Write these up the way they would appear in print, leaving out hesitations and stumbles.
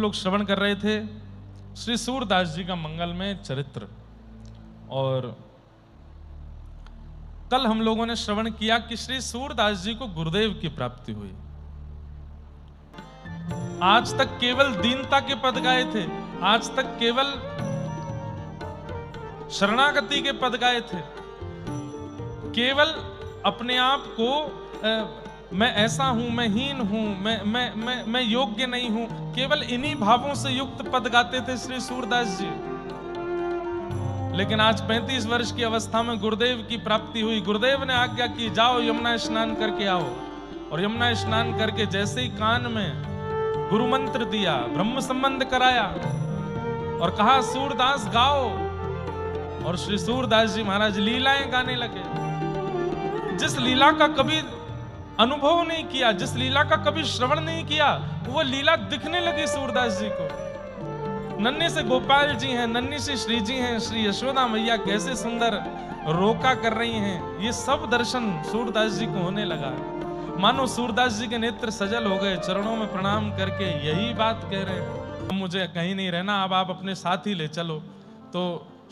लोग श्रवण कर रहे थे श्री सूरदास जी का मंगलमय चरित्र, और कल हम लोगों ने श्रवण किया कि श्री सूरदास जी को गुरुदेव की प्राप्ति हुई। आज तक केवल दीनता के पद गाए थे, आज तक केवल शरणागति के पद गाए थे, केवल अपने आप को मैं ऐसा हूं, मैं हीन हूं, मैं योग्य नहीं हूं, केवल इन्हीं भावों से युक्त पद गाते थे श्री सूरदास जी। लेकिन आज 35 वर्ष की अवस्था में गुरुदेव की प्राप्ति हुई। गुरुदेव ने आज्ञा की, जाओ यमुना स्नान करके आओ। और यमुना स्नान करके जैसे ही कान में गुरु मंत्र दिया, ब्रह्म संबंध कराया और कहा सूरदास गाओ, और श्री सूरदास जी महाराज लीलाएं गाने लगे। जिस लीला का कभी अनुभव नहीं किया, जिस लीला का कभी श्रवण नहीं किया, वो लीला दिखने लगी सूरदास जी को। नन्हे से गोपाल जी हैं, नन्ही से श्री जी हैं, श्री यशोदा मैया कैसे सुंदर रोका कर रही हैं, ये सब दर्शन सूरदास जी को होने लगा। मानो सूरदास जी के नेत्र सजल हो गए, चरणों में प्रणाम करके यही बात कह रहे हैं, मुझे कहीं नहीं रहना, अब आप अपने साथ ही ले चलो। तो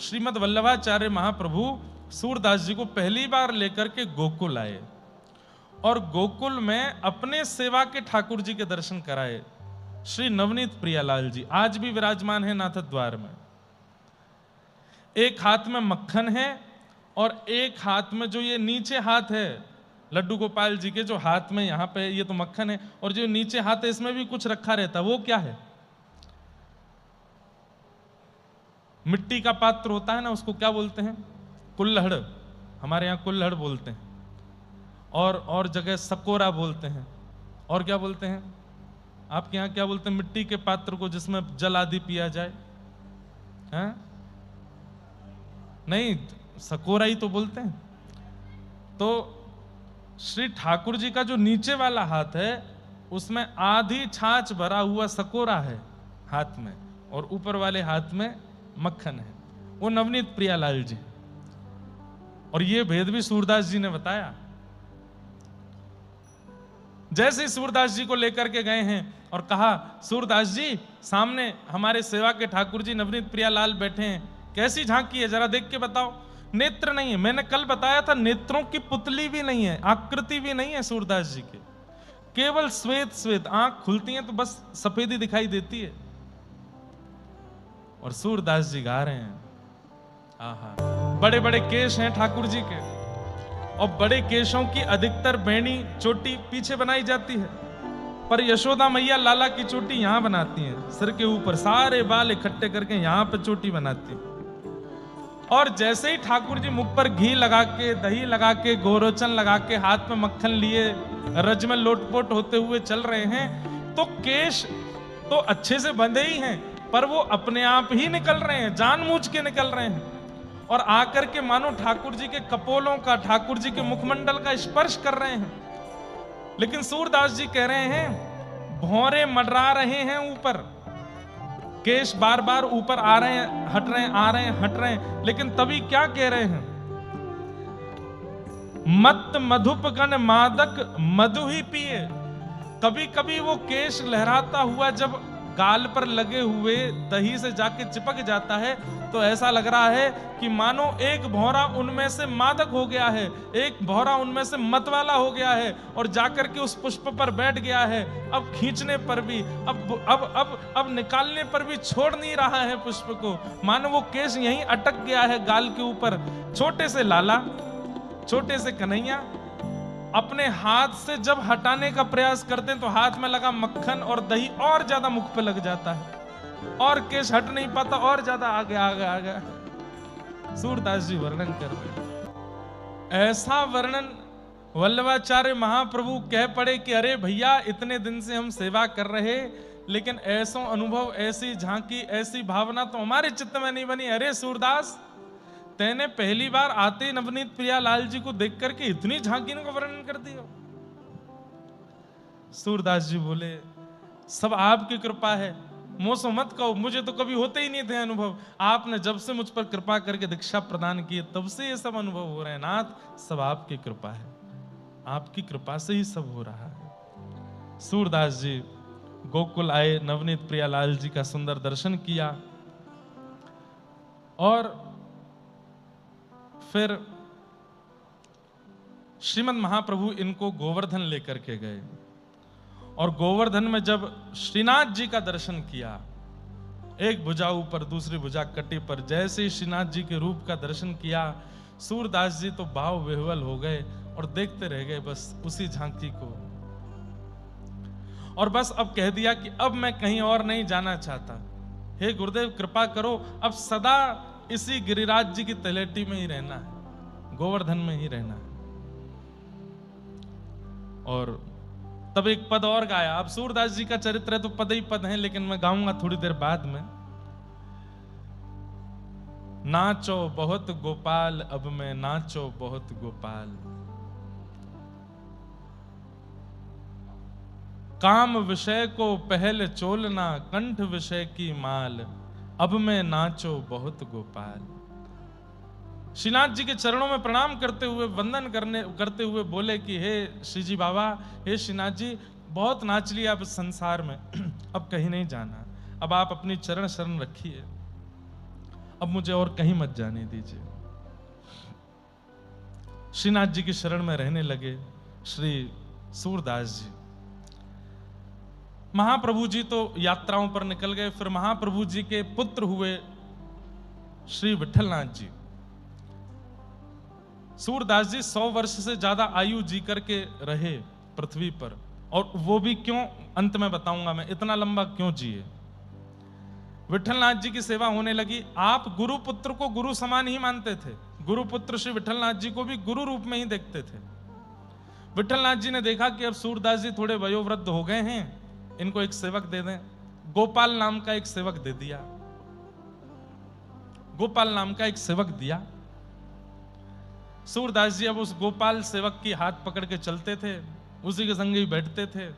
श्रीमद् वल्लभाचार्य महाप्रभु सूरदास जी को पहली बार लेकर के गोकुल आए और गोकुल में अपने सेवा के ठाकुर जी के दर्शन कराए। श्री नवनीत प्रियालाल जी आज भी विराजमान है नाथ द्वार में। एक हाथ में मक्खन है और एक हाथ में जो ये नीचे हाथ है लड्डू गोपाल जी के, जो हाथ में यहां पे ये तो मक्खन है, और जो नीचे हाथ है इसमें भी कुछ रखा रहता, वो क्या है? मिट्टी का पात्र होता है ना, उसको क्या बोलते हैं? कुल्हड़। हमारे यहाँ कुल्हड़ बोलते हैं, और जगह सकोरा बोलते हैं, और क्या बोलते हैं? आपके यहाँ क्या बोलते हैं मिट्टी के पात्र को जिसमें जल आदि पिया जाए? हैं? नहीं, सकोरा ही तो बोलते हैं। तो श्री ठाकुर जी का जो नीचे वाला हाथ है उसमें आधी छाछ भरा हुआ सकोरा है हाथ में, और ऊपर वाले हाथ में मक्खन है, वो नवनीत प्रियालाल जी। और ये भेद भी सूरदास जी ने बताया। जैसे ही सूरदास जी को लेकर के गए हैं और कहा सूरदास जी सामने हमारे सेवा के ठाकुर जी नवनीत प्रियालाल बैठे हैं, कैसी झांकी है जरा देख के बताओ। नेत्र नहीं है, मैंने कल बताया था नेत्रों की पुतली भी नहीं है, आकृति भी नहीं है सूरदास जी के, केवल श्वेत श्वेत, आंख खुलती है तो बस सफेदी दिखाई देती है। और सूरदास जी गा रहे हैं, आहा, बड़े बड़े केश हैं ठाकुर जी के, और बड़े केशों की अधिकतर बेणी चोटी पीछे बनाई जाती है, पर यशोदा मैया लाला की चोटी यहां बनाती हैं, सिर के ऊपर सारे बाल इकट्ठे करके यहां पे चोटी बनाती है। और जैसे ही ठाकुर जी मुख पर घी लगा के, दही लगा के, गोरोचन लगा के, हाथ में मक्खन लिए रज में लोटपोट होते हुए चल रहे हैं, तो केश तो अच्छे से बंधे ही हैं, पर वो अपने आप ही निकल रहे हैं, जानबूझ के निकल रहे हैं, और आकर के मानो ठाकुर जी के कपोलों का, ठाकुर जी के मुखमंडल का स्पर्श कर रहे हैं। लेकिन सूरदास जी कह रहे हैं भौरे मंडरा रहे हैं ऊपर, केश बार बार ऊपर आ रहे हैं, हट रहे हैं, आ रहे हैं, हट रहे हैं, लेकिन तभी क्या कह रहे हैं? मत मधुपगण मादक मधु ही पिए। कभी कभी वो केश लहराता हुआ जब गाल पर लगे हुए दही से जाके चिपक जाता है तो ऐसा लग रहा है कि मानो एक भौरा उनमें से मादक हो गया है, एक भौरा उनमें से मत वाला हो गया है और जाकर के उस पुष्प पर बैठ गया है। अब खींचने पर भी, अब निकालने पर भी छोड़ नहीं रहा है पुष्प को, मानो वो केश यहीं अटक गया है गाल के ऊपर। छोटे से लाला, छोटे से कन्हैया अपने हाथ से जब हटाने का प्रयास करते हैं तो हाथ में लगा मक्खन और दही और ज्यादा मुख पे लग जाता है, और केश हट नहीं पाता, और ज्यादा आगे आगे आगे। सूरदास जी वर्णन कर रहे, ऐसा वर्णन वल्लभाचार्य महाप्रभु कह पड़े कि अरे भैया इतने दिन से हम सेवा कर रहे, लेकिन ऐसा अनुभव, ऐसी झांकी, ऐसी भावना तो हमारे चित्त में नहीं बनी। अरे सूरदास, तेने पहली बार आते नवनीत प्रियालाल जी को देख करके इतनी झांकी का वर्णन कर दिया। सूरदास जी बोले सब आपकी कृपा है, मुझसे मत कहो, मुझे तो कभी होते ही नहीं थे अनुभव, आपने जब से मुझ पर कृपा करके दीक्षा प्रदान की तब से ये सब अनुभव हो रहे हैं। नाथ, सब आपकी कृपा है, आपकी कृपा से ही सब हो रहा है। सूरदास जी गोकुल आए, नवनीत प्रियालाल जी का सुंदर दर्शन किया और फिर श्रीमद महाप्रभु इनको गोवर्धन लेकर के गए और गोवर्धन में जब श्रीनाथ जी का दर्शन किया, एक भुजा ऊपर दूसरी भुजा कटी पर, जैसे ही श्रीनाथ जी के रूप का दर्शन किया, सूरदास जी तो भाव विह्वल हो गए और देखते रह गए बस उसी झांकी को। और बस अब कह दिया कि अब मैं कहीं और नहीं जाना चाहता, हे गुरुदेव कृपा करो, अब सदा इसी गिरिराज जी की तलेटी में ही रहना है, गोवर्धन में ही रहना है। और तब एक पद और गाया। अब सूरदास जी का चरित्र है तो पद ही पद है, लेकिन मैं गाऊंगा थोड़ी देर बाद में। नाचो बहुत गोपाल, अब मैं नाचो बहुत गोपाल, काम विषय को पहले चोलना, कंठ विषय की माल, अब मैं नाचो बहुत गोपाल। श्रीनाथ जी के चरणों में प्रणाम करते हुए, वंदन करते हुए बोले कि हे श्री जी बाबा, हे श्रीनाथ जी, बहुत नाच लिया अब संसार में, अब कहीं नहीं जाना, अब आप अपनी चरण शरण रखिए, अब मुझे और कहीं मत जाने दीजिए। श्रीनाथ जी की शरण में रहने लगे श्री सूरदास जी। महाप्रभु जी तो यात्राओं पर निकल गए। फिर महाप्रभु जी के पुत्र हुए श्री विठलनाथ जी। सूरदास जी 100 वर्ष से ज्यादा आयु जी करके रहे पृथ्वी पर, और वो भी क्यों, अंत में बताऊंगा मैं इतना लंबा क्यों जिए। विठलनाथ जी की सेवा होने लगी। आप गुरु पुत्र को गुरु समान ही मानते थे, गुरु पुत्र श्री विठलनाथ जी को भी गुरु रूप में ही देखते थे। विठलनाथ जी ने देखा कि अब सूरदास जी थोड़े वयोवृद्ध हो गए हैं, इनको एक सेवक दे दें। गोपाल नाम का एक सेवक दे दिया, गोपाल नाम का एक सेवक दिया। सूरदास जी अब उस गोपाल सेवक की हाथ पकड़ के चलते थे, उसी के संग ही बैठते थे,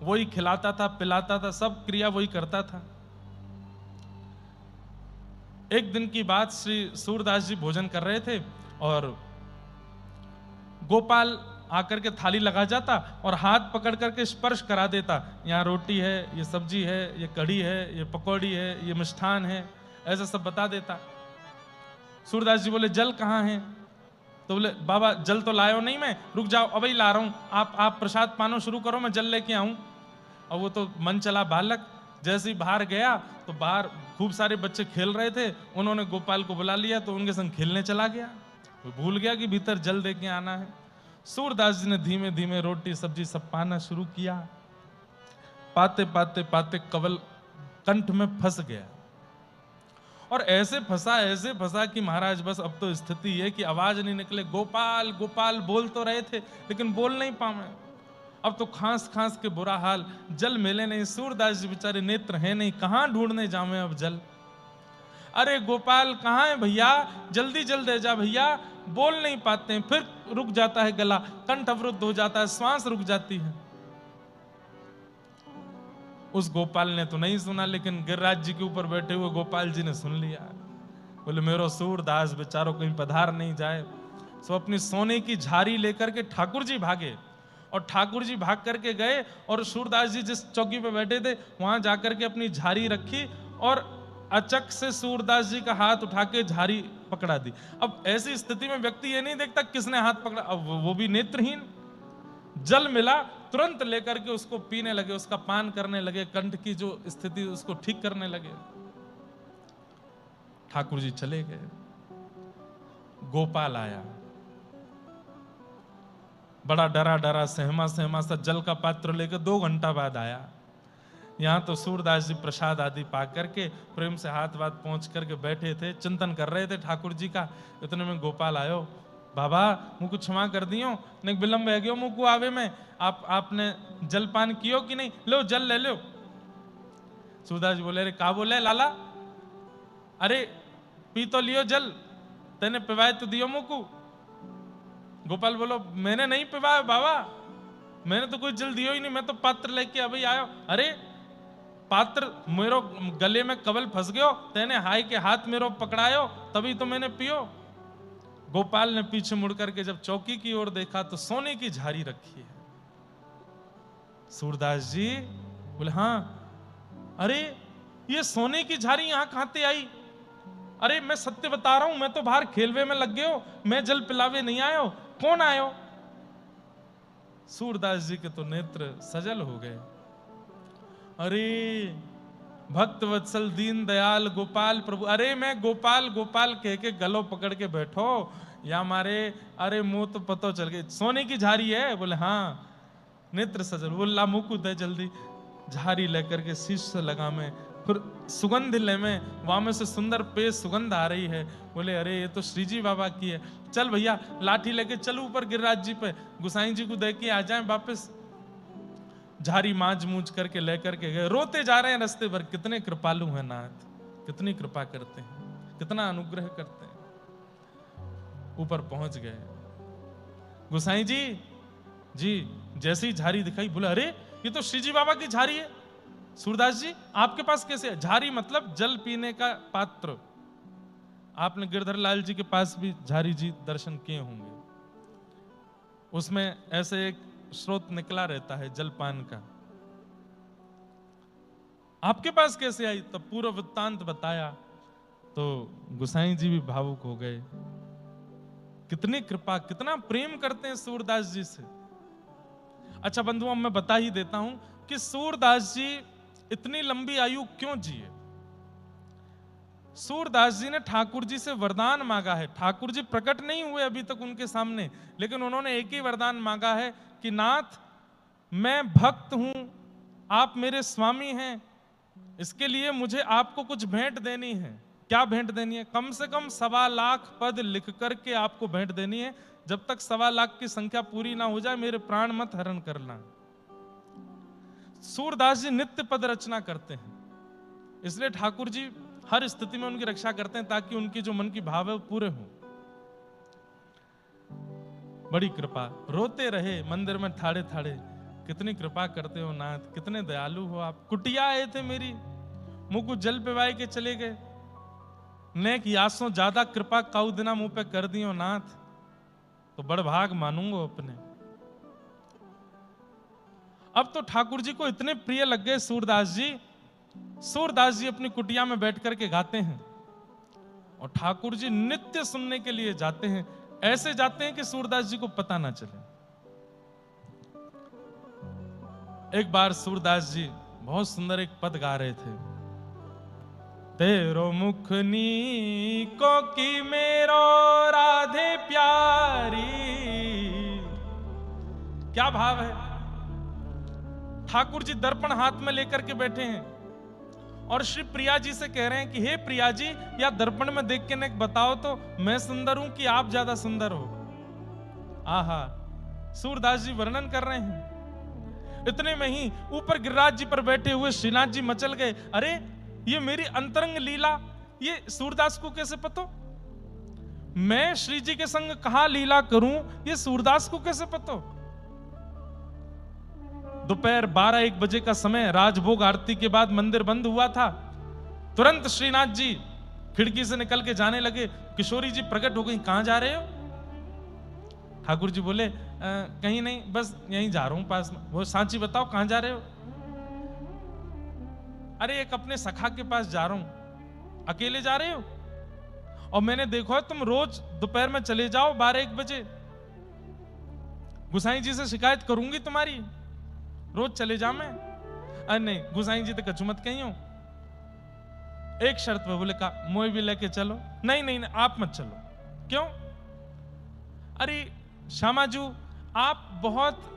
वही खिलाता था, पिलाता था, सब क्रिया वही करता था। एक दिन की बात, श्री सूरदास जी भोजन कर रहे थे और गोपाल आकर के थाली लगा जाता और हाथ पकड़ करके स्पर्श करा देता, यहाँ रोटी है, ये सब्जी है, ये कढ़ी है, ये पकौड़ी है, ये मिष्ठान है, ऐसा सब बता देता। सूरदास जी बोले जल कहाँ है? तो बोले बाबा जल तो लायो नहीं मैं, रुक जाओ अभी ला रहा हूं, आप प्रसाद पानो शुरू करो, मैं जल लेके आऊं। और वो तो मन चला बालक, जैसे ही बाहर गया तो बाहर खूब सारे बच्चे खेल रहे थे, उन्होंने गोपाल को बुला लिया तो उनके संग खेलने चला गया। वो भूल गया कि भीतर जल दे के आना है। सूरदास जी ने धीमे धीमे रोटी सब्जी सब पाना शुरू किया। पाते पाते पाते कवल कंठ में फंस गया, और ऐसे फंसा कि महाराज बस अब तो स्थिति है कि आवाज नहीं निकले। गोपाल गोपाल बोल तो रहे थे लेकिन बोल नहीं पाए। अब तो खांस खांस के बुरा हाल, जल मिले नहीं। सूरदास जी बेचारे नेत्र हैं नहीं, कहां ढूंढने जावे अब जल। अरे गोपाल कहां है भैया, जल्दी जल दे जा भैया। बोल नहीं पाते हैं, फिर रुक जाता है गला, कंठ अवरुद्ध हो जाता है, श्वास रुक जाती है। उस गोपाल ने तो नहीं सुना, लेकिन गिरिराज जी के ऊपर बैठे हुए गोपाल जी ने सुन लिया। बोले मेरो सूरदास बेचारो कहीं पधार नहीं जाए। सो अपनी सोने की झारी लेकर के ठाकुर जी भागे, और ठाकुर जी भाग करके गए और सूरदास जी जिस चौकी पे बैठे थे वहां जाकर के अपनी झारी रखी और अचक से सूरदास जी का हाथ उठा के झारी पकड़ा दी। अब ऐसी स्थिति में व्यक्ति ये नहीं देखता किसने हाथ पकड़ा, अब वो भी नेत्रहीन। जल मिला, तुरंत लेकर के उसको पीने लगे, उसका पान करने लगे, कंठ की जो स्थिति उसको ठीक करने लगे। ठाकुर जी चले गए। गोपाल आया, बड़ा डरा डरा सहमा सहमा सा जल का पात्र लेकर 2 घंटा बाद आया। यहाँ तो सूरदास जी प्रसाद आदि पा करके प्रेम से हाथ वाथ पहुंच करके बैठे थे, चिंतन कर रहे थे ठाकुर जी का। इतने में गोपाल आयो, बाबा मुझको क्षमा कर दियो, नहीं विलम्ब है गयो मुझको आवे में, आपने जलपान कियो कि नहीं, लो जल ले लो। सूरदास जी बोले अरे का बोले लाला, अरे पी तो लियो जल, तेने पिवाए तो दियो मुझको। गोपाल बोलो मैंने नहीं पिवाया बाबा, मैंने तो कोई जल दियो ही नहीं, मैं तो पात्र लेके अभी आयो। अरे पात्र मेरो गले में कवल फंस गयो, तेने हाय के हाथ मेरो पकड़ायो तभी तो मैंने पियो। गोपाल ने पीछे मुड़ करके जब चौकी की ओर देखा तो सोने की झारी रखी है। सूरदास जी बोले हाँ अरे ये सोने की झारी यहां कहां से आई? अरे मैं सत्य बता रहा हूं, मैं तो बाहर खेलवे में लग गए हो, मैं जल पिलावे नहीं आयो, कौन आयो? सूरदास जी के तो नेत्र सजल हो गए। अरे भक्त वत्सल दीन दयाल गोपाल प्रभु, अरे मैं गोपाल गोपाल कह के गलो पकड़ के बैठो या मारे, अरे मुंह तो पतो चल गए सोने की झारी है। बोले हाँ। नेत्र सजल, बोला मुकु दे जल्दी, झारी लेकर के शीश से लगा में, फिर सुगंध ले में, वहां में से सुंदर पेश सुगंध आ रही है। बोले अरे ये तो श्री जी बाबा की है, चल भैया लाठी लेके चल ऊपर गिरिराज जी पे, गुसाई जी को दे के आ जाए वापस। झारी मांझ मूझ करके लेकर के गए, रोते जा रहे हैं रास्ते भर। कितने कृपालु हैं नाथ, कितनी कृपा करते हैं, कितना अनुग्रह करते हैं। ऊपर पहुंच गए। गुसाई जी जी जैसे ही झारी दिखाई, बोले अरे ये तो श्री जी बाबा की झारी है। सूरदास जी आपके पास कैसे है? झारी मतलब जल पीने का पात्र। आपने गिरधर लाल जी के पास भी झारी जी दर्शन किए होंगे, उसमें ऐसे एक स्रोत निकला रहता है जलपान का। आपके पास कैसे आई? तब पूरा वृत्तांत बताया तो गुसाई जी भी भावुक हो गए। कितनी कृपा, कितना प्रेम करते हैं सूरदास जी से। अच्छा बंधुओं, मैं बता ही देता हूं कि सूरदास जी इतनी लंबी आयु क्यों जिए। सूरदास जी ने ठाकुर जी से वरदान मांगा है। ठाकुर जी प्रकट नहीं हुए अभी तक उनके सामने, लेकिन उन्होंने एक ही वरदान मांगा है कि नाथ मैं भक्त हूं, आप मेरे स्वामी हैं, इसके लिए मुझे आपको कुछ भेंट देनी है। क्या भेंट देनी है? कम से कम 1.25 लाख पद लिख करके आपको भेंट देनी है। जब तक 1.25 लाख की संख्या पूरी ना हो जाए मेरे प्राण मत हरण करना। सूरदास जी नित्य पद रचना करते हैं, इसलिए ठाकुर जी हर स्थिति में उनकी रक्षा करते हैं ताकि उनकी जो मन की भाव है वो पूरे हों। बड़ी कृपा, रोते रहे मंदिर में ठाड़े ठाड़े। कितनी कृपा करते हो नाथ, कितने दयालु हो आप। कुटिया आए थे मेरी, मुंह को जल पिवाए के चले गए। नेक यासों ज्यादा कृपा काऊ दिना मुंह पे कर दियो नाथ, तो बड़ भाग मानूंगा अपने। अब तो ठाकुर जी को इतने प्रिय लग गए सूरदास जी। सूरदास जी अपनी कुटिया में बैठ करके गाते हैं और ठाकुर जी नित्य सुनने के लिए जाते हैं। ऐसे जाते हैं कि सूरदास जी को पता ना चले। एक बार सूरदास जी बहुत सुंदर एक पद गा रहे थे। तेरो मुख नीको की मेरो राधे प्यारी। क्या भाव है। ठाकुर जी दर्पण हाथ में लेकर के बैठे हैं और श्री प्रिया जी से कह रहे हैं कि हे प्रिया जी, या दर्पण में देख के न बताओ तो मैं सुंदर हूं कि आप ज्यादा सुंदर हो। आहा, सूरदास जी वर्णन कर रहे हैं। इतने में ही ऊपर गिरिराज जी पर बैठे हुए श्रीनाथ जी मचल गए। अरे ये मेरी अंतरंग लीला, ये सूरदास को कैसे पता? मैं श्री जी के संग कहां लीला करूं, ये सूरदास को कैसे पता? दोपहर 12-1 बजे का समय, राजभोग आरती के बाद मंदिर बंद हुआ था। तुरंत श्रीनाथ जी खिड़की से निकल के जाने लगे। किशोरी जी प्रकट हो गई, कहां जा रहे हो? ठाकुर जी बोले कहीं नहीं, बस यहीं जा रहा हूं पास में। वो सांची बताओ कहां जा रहे हो? अरे एक अपने सखा के पास जा रहा हूं। अकेले जा रहे हो? और मैंने देखो तुम रोज दोपहर में चले जाओ 12-1 बजे। गुसाई जी से शिकायत करूंगी तुम्हारी, रोज चले जा। मैं अरे नहीं, गुसाई जी तो कछु मत कही हो। एक शर्त पे। बोले का मोए भी लेके चलो। नहीं नहीं नहीं, आप मत चलो। क्यों? अरे श्यामाजू, आप बहुत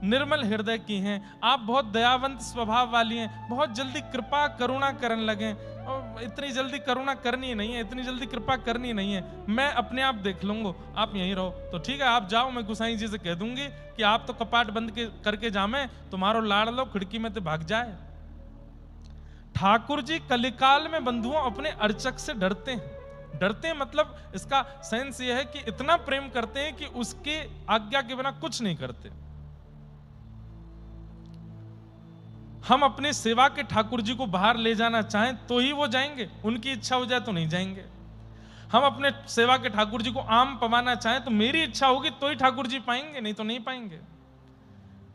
निर्मल हृदय की हैं, आप बहुत दयावंत स्वभाव वाली हैं, बहुत जल्दी कृपा करुणा करने लगे। और इतनी जल्दी करुणा करनी नहीं है, इतनी जल्दी कृपा करनी नहीं है, मैं अपने आप देख लूंगा, आप यहीं रहो। तो ठीक है आप जाओ, मैं गुसाई जी से कह दूंगी कि आप तो कपाट बंद करके जामे, तुम्हारो लाड़ लो खिड़की में तो भाग जाए। ठाकुर जी कलिकाल में बंधुओं अपने अर्चक से डरते हैं। डरते हैं मतलब इसका सेंस यह है कि इतना प्रेम करते हैं कि उसके आज्ञा के बिना कुछ नहीं करते। हम अपने सेवा के ठाकुर जी को बाहर ले जाना चाहें तो ही वो जाएंगे, उनकी इच्छा हो जाए तो नहीं जाएंगे। हम अपने सेवा के ठाकुर जी को आम पवाना चाहें तो मेरी इच्छा होगी तो ही ठाकुर जी पाएंगे, नहीं तो नहीं पाएंगे।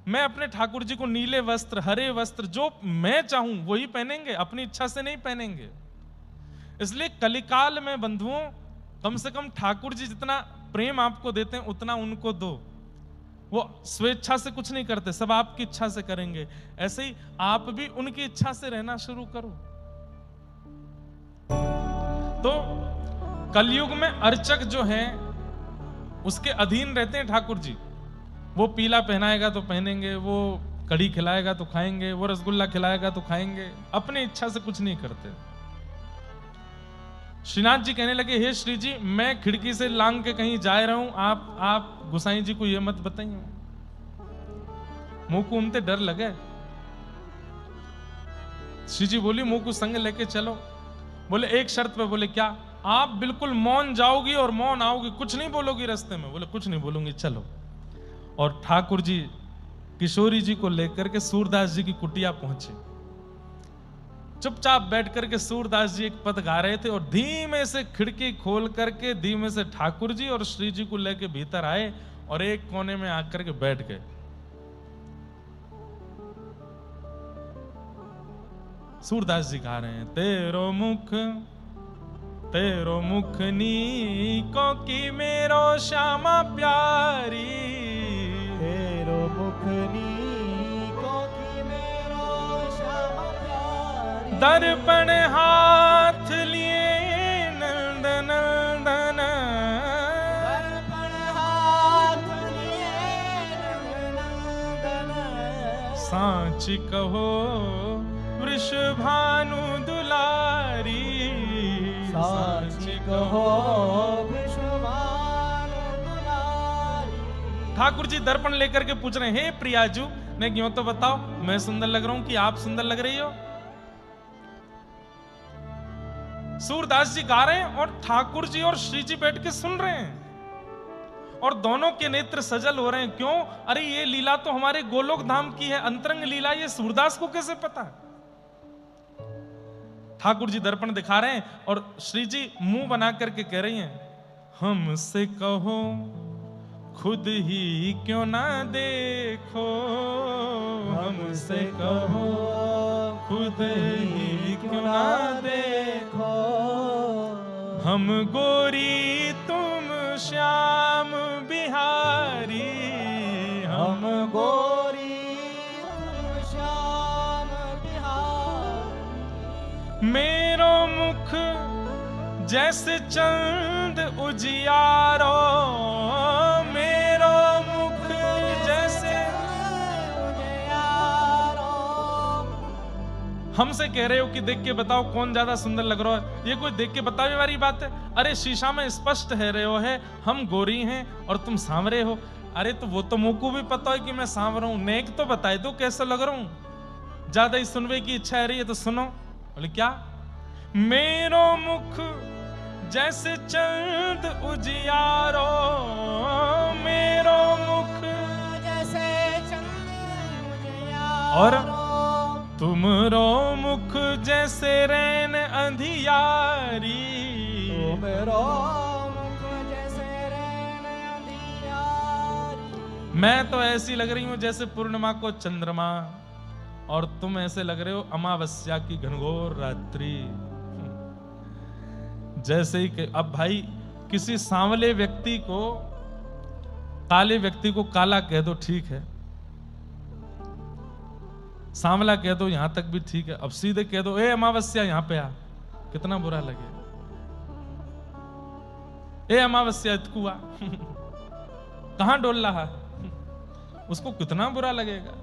मैं अपने ठाकुर जी को नीले वस्त्र, हरे वस्त्र, जो मैं चाहूं वही पहनेंगे, अपनी इच्छा से नहीं पहनेंगे। इसलिए कलिकाल में बंधुओं, कम से कम ठाकुर जी जितना प्रेम आपको देते हैं उतना उनको दो। वो स्वेच्छा से कुछ नहीं करते, सब आपकी इच्छा से करेंगे। ऐसे ही आप भी उनकी इच्छा से रहना शुरू करो। तो कलयुग में अर्चक जो है उसके अधीन रहते हैं ठाकुर जी। वो पीला पहनाएगा तो पहनेंगे, वो कड़ी खिलाएगा तो खाएंगे, वो रसगुल्ला खिलाएगा तो खाएंगे, अपनी इच्छा से कुछ नहीं करते। श्रीनाथ जी कहने लगे, हे श्री जी, मैं खिड़की से लांग के कहीं जा रहा हूं, आप गोसाई जी को ये मत बताइए। मुंह को उनते डर लगे। श्री जी बोली, मुंह को संग लेके चलो। बोले एक शर्त पे। बोले क्या? आप बिल्कुल मौन जाओगी और मौन आओगी, कुछ नहीं बोलोगी रास्ते में। बोले कुछ नहीं बोलूंगी, चलो। और ठाकुर जी किशोरी जी को लेकर के सूरदास जी की कुटिया पहुंचे। चुपचाप बैठ करके सूरदास जी एक पद गा रहे थे और धीमे से खिड़की खोल करके धीमे से ठाकुर जी और श्री जी को लेके भीतर आए और एक कोने में आकर के बैठ गए। सूरदास जी गा रहे हैं, तेरो मुख नीको की मेरो श्यामा प्यारी, तेरो मुख नीको की मेरो श्यामा प्यारी, दर्पण हाथ लिए नंद नंदन, दर्पण हाथ लिए नंदन, सांच कहो वृषभानु दुलारी, सांच कहो वृषभानु दुलारी। ठाकुर जी दर्पण लेकर के पूछ रहे हैं, हे प्रियाजू, ने क्यों तो बताओ, मैं सुंदर लग रहा हूं कि आप सुंदर लग रही हो? सूरदास जी गा रहे हैं और ठाकुर जी और श्री जी बैठ के सुन रहे हैं और दोनों के नेत्र सजल हो रहे हैं। क्यों? अरे ये लीला तो हमारे गोलोक धाम की है, अंतरंग लीला, ये सूरदास को कैसे पता है? ठाकुर जी दर्पण दिखा रहे हैं और श्री जी मुंह बना करके कह रही हैं, हमसे कहो खुद ही क्यों ना देखो, हमसे कहो खुद ही क्यों ना देखो, हम गोरी तुम श्याम बिहारी, हम गोरी तुम श्याम बिहारी, मेरो मुख जैसे चंद उजियारो, मेरो मुख जैसे उजियारो। हमसे कह रहे हो कि देख के बताओ कौन ज्यादा सुंदर लग रहा है? ये कोई देख के बतावे वाली बात है? अरे शीशा में स्पष्ट है रहे हो है, हम गोरी हैं और तुम सांवरे हो। अरे तो वो तो मुंह को भी पता है कि मैं सांवरा हूं, नेक तो बताए दो कैसा लग रहा हूं। ज्यादा ही सुनने की इच्छा है रही है तो सुनो। बोले क्या? मेरो मुख जैसे चंद उजियारो, मेरो मुख जैसे चंद उजियारो, और तुमरो मुख जैसे रैन अंधियारी, मेरो मुख जैसे रैन अंधियारी। मैं तो ऐसी लग रही हूं जैसे पूर्णिमा को चंद्रमा, और तुम ऐसे लग रहे हो अमावस्या की घनघोर रात्रि। जैसे ही कि अब भाई किसी सांवले व्यक्ति को, काले व्यक्ति को काला कह दो ठीक है, सांवला कह दो यहां तक भी ठीक है, अब सीधे कह दो ए अमावस्या यहां पे आ, कितना बुरा लगे। ए अमावस्या इतकुआ कहां डोल रहा, उसको कितना बुरा लगेगा।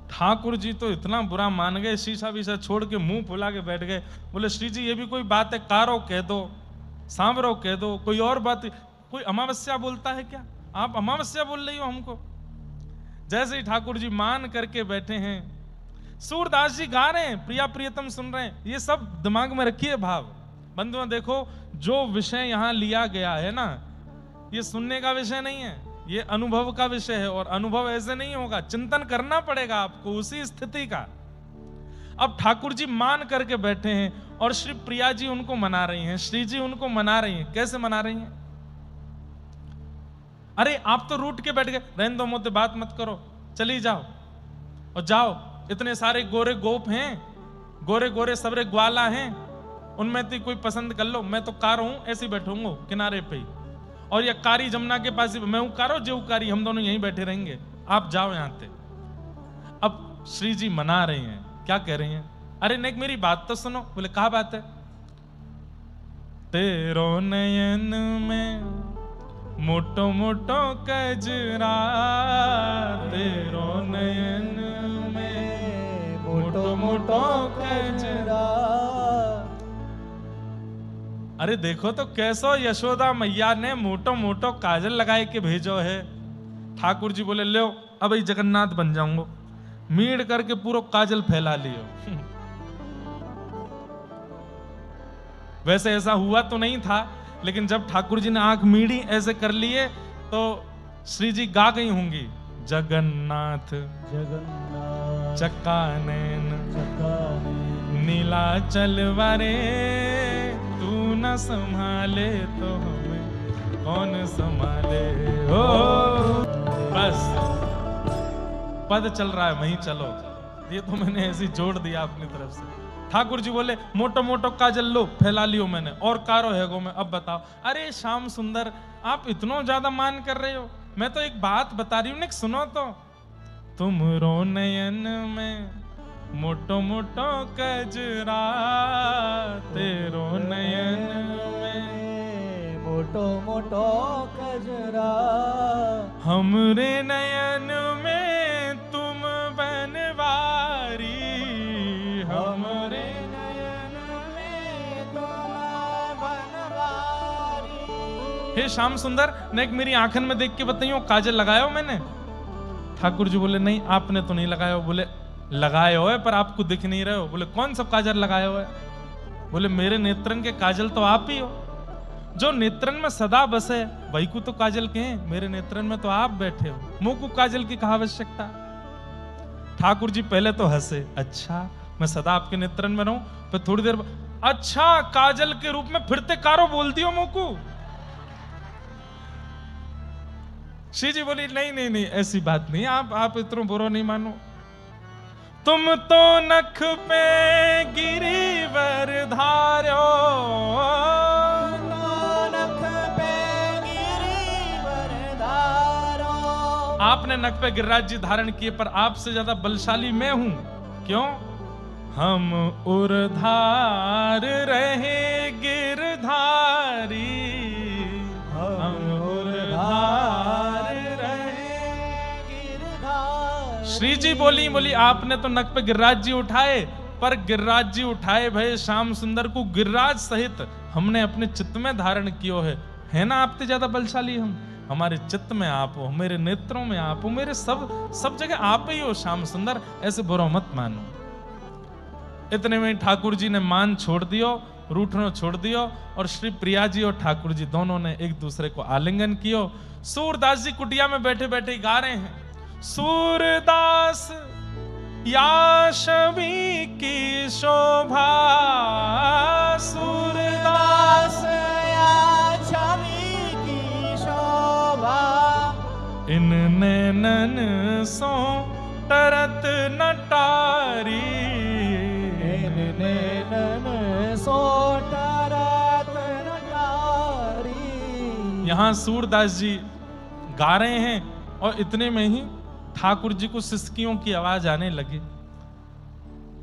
ठाकुर जी तो इतना बुरा मान गए, शीशा वीशा छोड़ के मुंह फुला के बैठ गए। बोले श्री जी ये भी कोई बात है? कारो कह दो, सांवरो कह दो, कोई और बात। कोई अमावस्या बोलता है क्या? आप अमावस्या बोल रही हो हमको? जैसे ही ठाकुर जी मान करके बैठे हैं, सूरदास जी गा रहे हैं, प्रिया प्रियतम सुन रहे हैं। ये सब दिमाग में रखिए भाव। बंधुओं देखो, जो विषय यहां लिया गया है ना, ये सुनने का विषय नहीं है, ये अनुभव का विषय है। और अनुभव ऐसे नहीं होगा, चिंतन करना पड़ेगा आपको उसी स्थिति का। अब ठाकुर जी मान करके बैठे हैं और श्री प्रिया जी उनको मना रही हैं, श्री जी उनको मना रही हैं। कैसे मना रही हैं? अरे आप तो रूठ के बैठ गए, रहने दो, मुझसे बात मत करो, चली जाओ और जाओ। इतने सारे गोरे गोप हैं, गोरे गोरे सबरे ग्वाला हैं, उनमें तो कोई पसंद कर लो। मैं तो कार हूं, ऐसे ही बैठूंगा किनारे पे ही, और ये कारी जमुना के पास ही, मैं हूं कारो जो कारी, हम दोनों यहीं बैठे रहेंगे, आप जाओ यहां से। अब श्री जी मना रहे हैं, क्या कह रहे हैं? अरे नेक मेरी बात तो सुनो। बोले क्या बात है? तेरो नयन में मोटो मोटो कजरा, तेरो नयन में मोटो मोटो कजरा। अरे देखो तो कैसो यशोदा मैया ने मोटो मोटो काजल लगाए के भेजो है। ठाकुर जी बोले लो अब ही जगन्नाथ बन जाऊंगा, मीड़ करके पूरा काजल फैला लियो। वैसे ऐसा हुआ तो नहीं था, लेकिन जब ठाकुर जी ने आंख मीड़ी ऐसे कर लिए तो श्री जी गा गई होंगी, जगन्नाथ जगन्नाथ चक्कानैन चक्कानैन नीलाचल वारे, तू न संभाले तो हमें कौन संभाले। हो बस पद चल रहा है, वहीं चलो, ये तो मैंने ऐसे जोड़ दिया अपनी तरफ से। ठाकुर जी बोले मोटो मोटो काजल लो, फैला लियो मैंने, और कारो है गो में। अब बताओ। अरे श्याम सुंदर आप इतना ज्यादा मान कर रहे हो, मैं तो एक बात बता रही हूं, सुनो तो। तुमरो नयन में मोटो मोटो कजरा, तेरो नयन में मोटो मोटो कजरा, हमरे नयन में तुम बनवारी, हमरे नयन में तुम बनवारी। हे श्याम सुंदर नेक मेरी आंखन में देख के बताइयो काजल लगायो मैंने? ठाकुर जी बोले नहीं आपने तो नहीं लगाया। बोले लगाए हो है पर आपको दिख नहीं रहे हो। बोले कौन सा काजल लगाए हो है? बोले मेरे नेत्रन के काजल तो आप ही हो, जो नेत्रन में सदा बसे वही को तो काजल के हैं, मेरे नेत्रन में तो आप बैठे हो, मुंह को काजल की कहा आवश्यकता। ठाकुर जी पहले तो हंसे, अच्छा मैं सदा आपके नेत्रन में रहूं, फिर थोड़ी देर अच्छा काजल के रूप में फिरते कारो बोल दियो मुंह को। श्री जी बोली नहीं नहीं नहीं ऐसी बात नहीं, आप इतना बुरा नहीं मानो। तुम तो नख पे गिरिवर धारो, नख पे गिरिवर धारो। आपने नख पे गिरिराज जी धारण किए, पर आपसे ज्यादा बलशाली मैं हूं। क्यों? हम उर्धार रहे गिरधारी, हम उर्धार रहे गिरधारी। श्री जी बोली आपने तो नख पे गिरिराज जी उठाए, पर गिरिराज जी उठाए भय श्याम सुंदर को गिरिराज सहित हमने अपने चित्त में धारण कियो है ना आपसे ज्यादा बलशाली हम। हमारे चित्त में आप हो, मेरे नेत्रों में आप हो, मेरे सब जगह आप ही हो श्याम सुंदर, ऐसे बुरा मत मानो। इतने में ठाकुर जी ने मान छोड़ दियो, रूठनो छोड़ दियो, और श्री प्रिया जी और ठाकुर जी दोनों ने एक दूसरे को आलिंगन कियो। सूरदास जी कुटिया में बैठे बैठे गा रहे हैं, सूरदास या छवि की शोभा, सूरदास या छवि की शोभा। इन नैनन सो तरत नटारी, इन नैनन सो तरत नटारी। यहां सूरदास जी गा रहे हैं और इतने में ही ठाकुर जी को सिसकियों की आवाज आने लगी।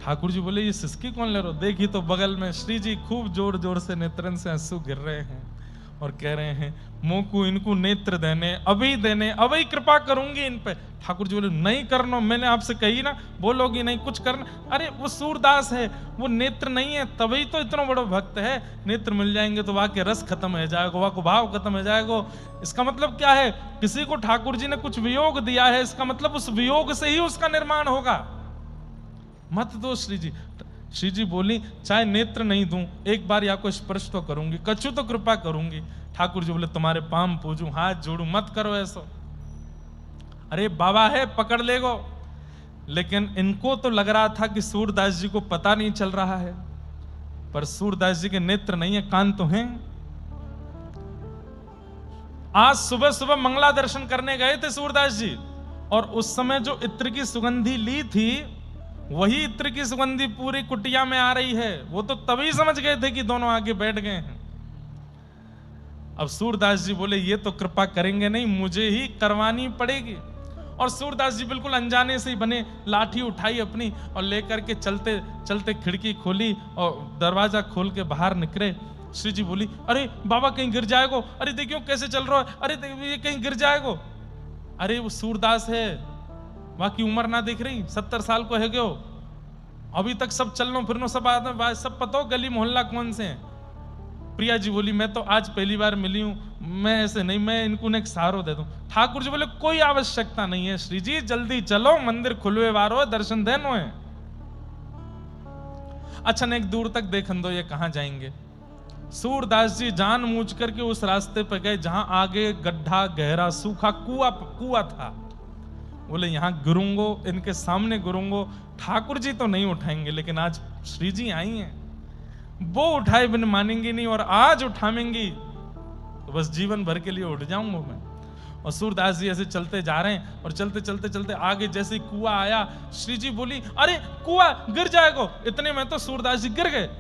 ठाकुर जी बोले ये सिसकी कौन ले रहे हो? देखी तो बगल में श्री जी खूब जोर जोर से नेत्रन से आंसू गिर रहे हैं और कह रहे हैं मोकू इनको नेत्र देने, अभी कृपा करूंगी इन पे। ठाकुर जी बोले नहीं करना, मैंने आपसे कही ना, बोलोगी नहीं कुछ करना। अरे वो सूरदास है, वो नेत्र नहीं है, तभी तो इतना बड़ा भक्त है। नेत्र मिल जाएंगे तो वहां के रस खत्म हो जाएगा, वहां को भाव खत्म हो जाएगा। इसका मतलब क्या है? किसी को ठाकुर जी ने कुछ वियोग दिया है, इसका मतलब उस वियोग से ही उसका निर्माण होगा। मत दो श्री जी। श्री जी बोली चाहे नेत्र नहीं दूं, एक बार या को स्पर्श तो करूंगी, कछु तो कृपा करूंगी। ठाकुर जी बोले तुम्हारे पाम पूजूं, हाथ जोड़ूं, मत करो ऐसा। अरे बाबा है पकड़ लेगो। लेकिन इनको तो लग रहा था कि सूरदास जी को पता नहीं चल रहा है, पर सूरदास जी के नेत्र नहीं है, कान तो हैं। आज सुबह सुबह मंगला दर्शन करने गए थे सूरदास जी, और उस समय जो इत्र की सुगंधी ली थी वही इत्र की सुगंधी पूरी कुटिया में आ रही है। वो तो तभी समझ गए थे कि दोनों आगे बैठ गए हैं। अब सूरदास जी बोले ये तो कृपा करेंगे नहीं, मुझे ही करवानी पड़ेगी। और सूरदास जी बिल्कुल अनजाने से ही बने, लाठी उठाई अपनी और लेकर के चलते चलते खिड़की खोली और दरवाजा खोल के बाहर निकले। श्री जी बोली, अरे बाबा कहीं गिर जाएगो, अरे देखियो कैसे चल रहा है, अरे ये कहीं गिर जाएगो। अरे वो सूरदास है, वहां की उम्र ना देख रही, 70 साल को है गयो, अभी तक सब चलनो फिरनो सब आदमी सब पता हो गली मोहल्ला कौन से हैं। प्रिया जी बोली, मैं तो आज पहली बार मिली हूं, मैं ऐसे नहीं, मैं इनको एक सहारो दे दूं। ठाकुर जी बोले, कोई आवश्यकता नहीं है श्री जी, जल्दी चलो, मंदिर खुलवे वारो है, दर्शन देनो है। अच्छा एक दूर तक देखन दो, ये कहां जाएंगे। सूरदास जी जानबूझ करके उस रास्ते पर गए जहां आगे गड्ढा गहरा सूखा कुआ था। बोले यहां गिरूंगो, इनके सामने गिरूंगो, ठाकुर जी तो नहीं उठाएंगे, लेकिन आज श्री जी आई हैं, वो उठाए बिन मानेंगी नहीं, और आज उठाएंगी तो बस जीवन भर के लिए उठ जाऊंगा मैं। और सूरदास जी ऐसे चलते जा रहे हैं, और चलते चलते चलते आगे जैसे कुआं आया, श्री जी बोली, अरे कुआं गिर जाएगा। इतने में तो सूरदास जी गिर गए।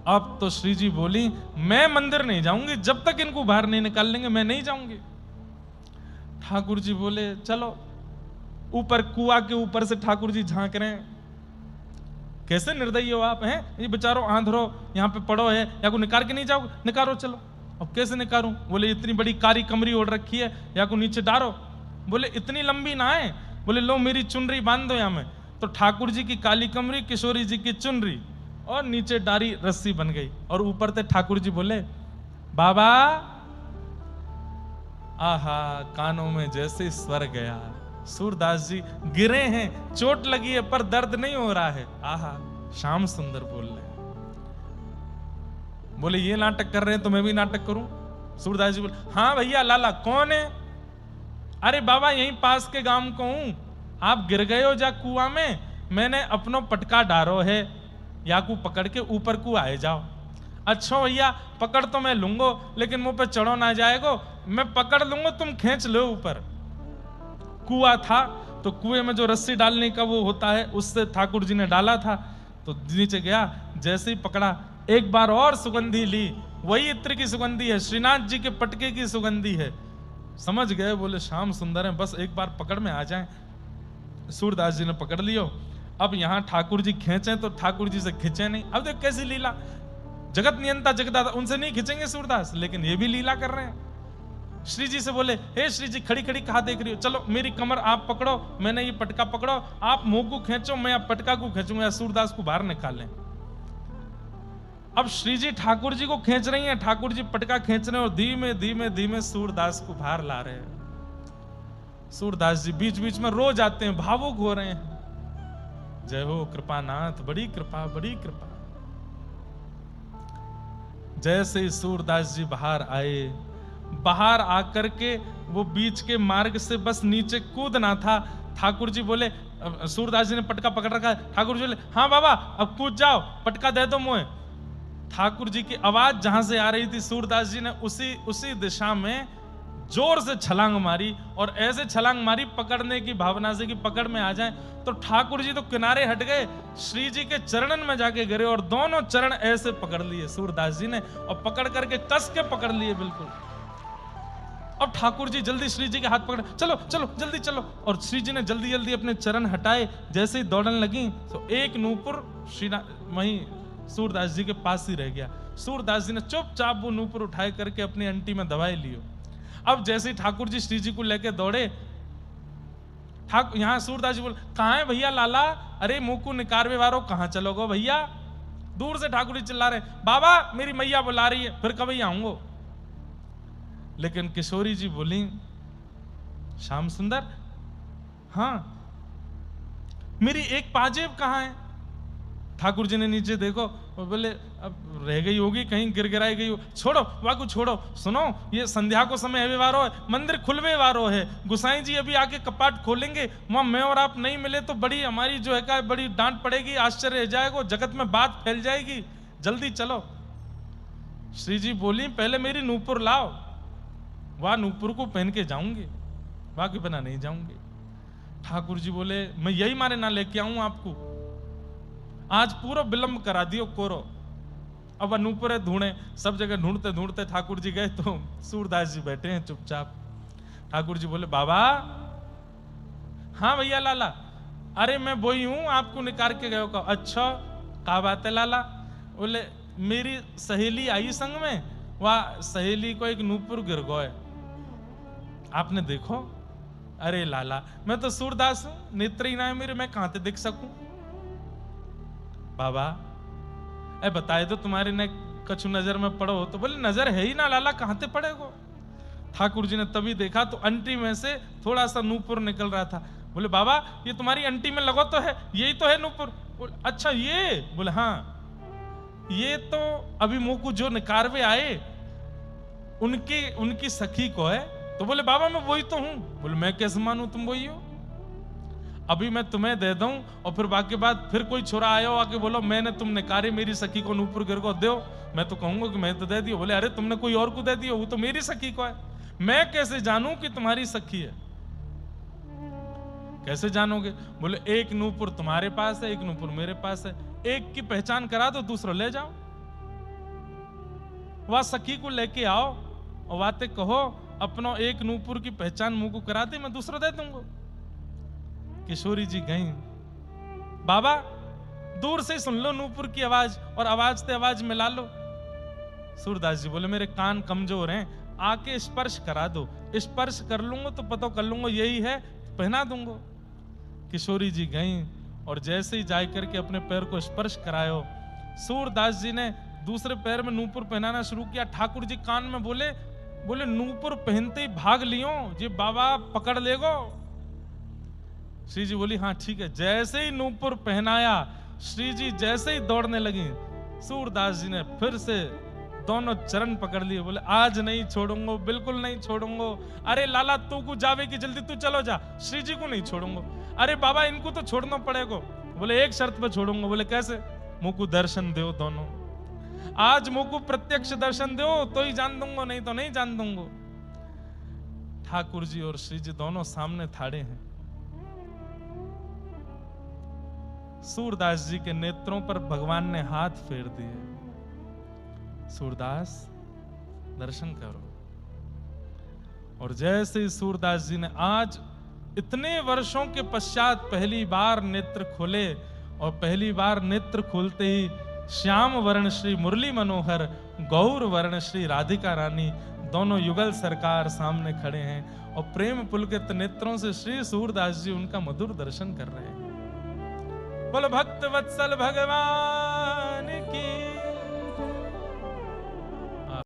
अब तो श्री जी बोली, मैं मंदिर नहीं जाऊंगी, जब तक इनको बाहर नहीं निकाल लेंगे मैं नहीं जाऊंगी। ठाकुर जी बोले, चलो। ऊपर कुआं के ऊपर से ठाकुर जी झांक रहे हैं, कैसे निर्दयी हो आप, हैं ये बेचारो आंधरो यहाँ पे पड़ो है, या को निकाल के नहीं जाओ, निकालो चलो। अब कैसे निकालूं? बोले इतनी बड़ी कारी कमरी ओढ़ रखी है, या को नीचे डारो। बोले इतनी लंबी ना है। बोले लो मेरी चुनरी बांध दो यहाँ में। तो ठाकुर जी की काली कमरी, किशोरी जी की चुनरी, और नीचे डारी रस्सी बन गई, और ऊपर से ठाकुर जी बोले, बाबा आहा, कानों में जैसे स्वर गया। सूरदास जी गिरे हैं, चोट लगी है पर दर्द नहीं हो रहा है। आहा, श्याम सुंदर बोल रहे। बोले ये नाटक कर रहे हैं तो मैं भी नाटक करूं। सूरदास जी बोले, हाँ भैया लाला कौन है? अरे बाबा यहीं पास के गांव को हूं, आप गिर गए हो जा कुआं में, मैंने अपनो पटका डारो है, या को पकड़ के ऊपर को आए जाओ। अच्छा भैया पकड़ तो मैं लूंगो, लेकिन मुंह पे चढ़ो ना जाएगो, मैं पकड़ लूंगा, तुम खींच लो ऊपर। कुआं था तो कुएं में जो रस्सी डालने का वो होता है, उससे ठाकुर जी ने डाला था, तो नीचे गया, जैसे ही पकड़ा, एक बार और सुगंधी ली, वही इत्र की सुगंधी है, श्रीनाथ जी के पटके की सुगंधी है। समझ गए, बोले श्याम सुंदर है, बस एक बार पकड़ में आ जाए। सूरदास जी ने पकड़ लियो। अब यहां ठाकुर जी खींचे तो ठाकुर जी से खींचे नहीं। अब देख कैसी लीला, जगत नियंता जगदाता, उनसे नहीं खींचेंगे सूरदास, लेकिन ये भी लीला कर रहे हैं। श्री जी से बोले, हे श्री जी खड़ी खड़ी कहां देख रही हो, चलो मेरी कमर आप पकड़ो, मैंने ये पटका पकड़ो, आप मुंह को खींचो, मैं आप पटका को खींचूंगा, या सूरदास को बाहर निकालें। अब श्री जी ठाकुर जी को खींच रही हैं, ठाकुर जी पटका खींच रहे हैं, और धीमे धीमे धीमे सूरदास को बाहर ला रहे हैं। सूरदास जी बीच बीच में रो जाते हैं, भावुक हो रहे हैं। जय हो कृपानाथ, बड़ी कृपा बड़ी कृपा। जैसे ही सूरदास जी बाहर आए, बाहर आकर के वो बीच के मार्ग से बस नीचे कूदना था। ठाकुर जी बोले, सूरदास जी ने पटका पकड़ रखा है, ठाकुर जी बोले, हाँ बाबा अब कूद जाओ, पटका दे दो मुझे। ठाकुर जी की आवाज जहां से आ रही थी, सूरदास जी ने उसी दिशा में जोर से छलांग मारी, और ऐसे छलांग मारी पकड़ने की भावना से कि पकड़ में आ जाए। तो ठाकुर जी तो किनारे हट गए, श्री जी के चरणन में जाके गिरे, और दोनों चरण ऐसे पकड़ लिए सूरदास जी ने, और पकड़ करके कस के पकड़ लिए बिल्कुल। अब ठाकुर जी जल्दी श्री जी के हाथ पकड़े, चलो चलो जल्दी चलो, और श्री जी ने जल्दी जल्दी अपने चरण हटाए। जैसे ही दौड़ने लगी तो एक नूपुर वहीं सूरदास जी के पास ही रह गया। सूरदास जी ने चुपचाप वो नूपुर उठाए करके अपनी अंटी में दबाए लियो। अब जैसे ही ठाकुर जी श्री जी को लेके दौड़े, यहां सूरदास जी बोले, कहां है भैया लाला? अरे मुंह को निकारवे वारो, कहां चलोगो भैया? दूर से ठाकुर जी चिल्ला रहे, बाबा मेरी मैया बुला रही है, फिर कभी आऊंगो। लेकिन किशोरी जी बोली, श्याम सुंदर, हाँ मेरी एक पाजेब कहां है? ठाकुर जी ने नीचे देखो, बोले अब रह गई होगी, कहीं गिर गिराई गई हो, छोड़ो वाकू छोड़ो। सुनो ये संध्या को समय है वारो है, मंदिर खुलवे वारो है, गुसाई जी अभी आके कपाट खोलेंगे, वहां मैं और आप नहीं मिले तो बड़ी हमारी जो है का बड़ी डांट पड़ेगी, आश्चर्य हो जाएगा, जगत में बात फैल जाएगी, जल्दी चलो। श्री जी बोली, पहले मेरी नूपुर लाओ। वह नूपुर को पहन के जाऊंगी, बाकी बिना नहीं जाऊंगी। ठाकुर जी बोले मैं यही मारे ना लेके आऊं आपको, आज पूरा विलंब करा दियो कोरो। अब नूपुर ढूंढे, सब जगह ढूंढते ढूंढते ठाकुर जी गए तो सूरदास जी बैठे हैं चुपचाप। ठाकुर जी बोले बाबा। हाँ भैया लाला, अरे मैं वही हूं, आपको निकाल के गए। का अच्छा, क्या बात है लाला? बोले मेरी सहेली आई संग में, वह सहेली को एक नूपुर गिर गए, आपने देखो? अरे लाला मैं तो सूरदास हूं, नेत्र ही ना है मेरे, मैं कहां से देख सकूं? बाबा ए बताए तो तुम्हारे ने कछु नजर में पड़ो? तो बोले नजर है ही ना लाला, कहां से पड़ेगो? ठाकुर जी ने तभी देखा तो अंटी में से थोड़ा सा नूपुर निकल रहा था। बोले बाबा ये तुम्हारी अंटी में लगो तो है, यही तो है नूपुर? अच्छा ये? बोले हाँ, ये तो अभी मुंह को जो निकारवे आए उनकी सखी को है। तो बोले बाबा मैं वही तो हूं। बोले मैं कैसे मानूं तुम वही हो? अभी मैं तुम्हें दे दूं और फिर बाकी बात फिर कोई छोरा आयो आके बोलो मैंने तुम निकारे मेरी सखी को नूपुर गिर को दो, मैं तो कहूंगा कि मैं तो दे दियो। बोले अरे तुमने कोई और को दे दियो, वो तो मेरी सखी को है, मैं कैसे जानूं कि तुम्हारी सखी है? कैसे जानोगे? बोले एक नूपुर तुम्हारे पास है, एक नूपुर मेरे पास है, एक की पहचान करा दो, दूसरा ले जाओ। वह सखी को लेके आओ और बातें कहो, अपना एक नूपुर की पहचान मुंह को करा दे, मैं दूसरा दे दूंगा। किशोरी जी गई। बाबा दूर से सुन लो नूपुर की आवाज और आवाज से आवाज मिला लो। सूरदास जी बोले मेरे कान कमजोर हैं, आके स्पर्श करा दो, स्पर्श कर लूंगा तो पता कर लूंगा यही है, पहना दूंगा। किशोरी जी गई और जैसे ही जाए करके अपने पैर को स्पर्श करायो, सूरदास जी ने दूसरे पैर में नूपुर पहनाना शुरू किया। ठाकुर जी कान में बोले नूपुर पहनते ही भाग लियो, ये बाबा पकड़ लेगो। श्री जी बोली हाँ ठीक है। जैसे ही नूपुर पहनाया, श्री जी जैसे ही दौड़ने लगी, सूरदास जी ने फिर से दोनों चरण पकड़ लिए। बोले आज नहीं छोड़ूंगा, बिल्कुल नहीं छोड़ूंगा। अरे लाला तू को जावे की जल्दी, तू चलो जा, श्री जी को नहीं छोड़ूंगा। अरे बाबा इनको तो छोड़ना पड़ेगा। बोले एक शर्त पे छोड़ूंगा। बोले कैसे? मुंह को दर्शन दो दोनों, आज मुंह को प्रत्यक्ष दर्शन दो तो ही जान दूंगा, नहीं तो नहीं जान दूंगा। ठाकुर जी और श्री जी दोनों सामने थाड़े हैं। सूरदास जी के नेत्रों पर भगवान ने हाथ फेर दिए। सूरदास दर्शन करो। और जैसे ही सूरदास जी ने आज इतने वर्षों के पश्चात पहली बार नेत्र खोले, और पहली बार नेत्र खोलते ही श्याम वर्ण श्री मुरली मनोहर, गौर वर्ण श्री राधिका रानी दोनों युगल सरकार सामने खड़े हैं और प्रेम पुलकित नेत्रों से श्री सूरदास जी उनका मधुर दर्शन कर रहे हैं। बोलो भक्त वत्सल भगवान की